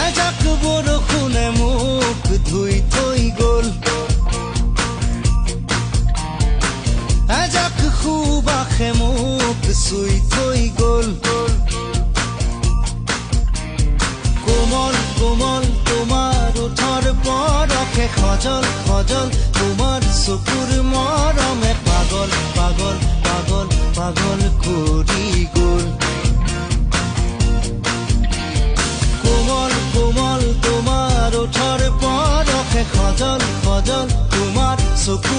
এজাক বৰষুণে মোক ধুই থৈ গ'ল, এজাক সুবাসে মোক চুই থৈ গ'ল। কোমল কোমল তোমাৰ ওঠৰ পৰশে সজল সজল, তোমাৰ চকুৰ মৰমে পাগল পাগল পাগল পাগল কৰি গ'ল। কোমল কোমল তোমাৰ ওঠৰ পৰশে সজল সজল, তোমাৰ চকুৰ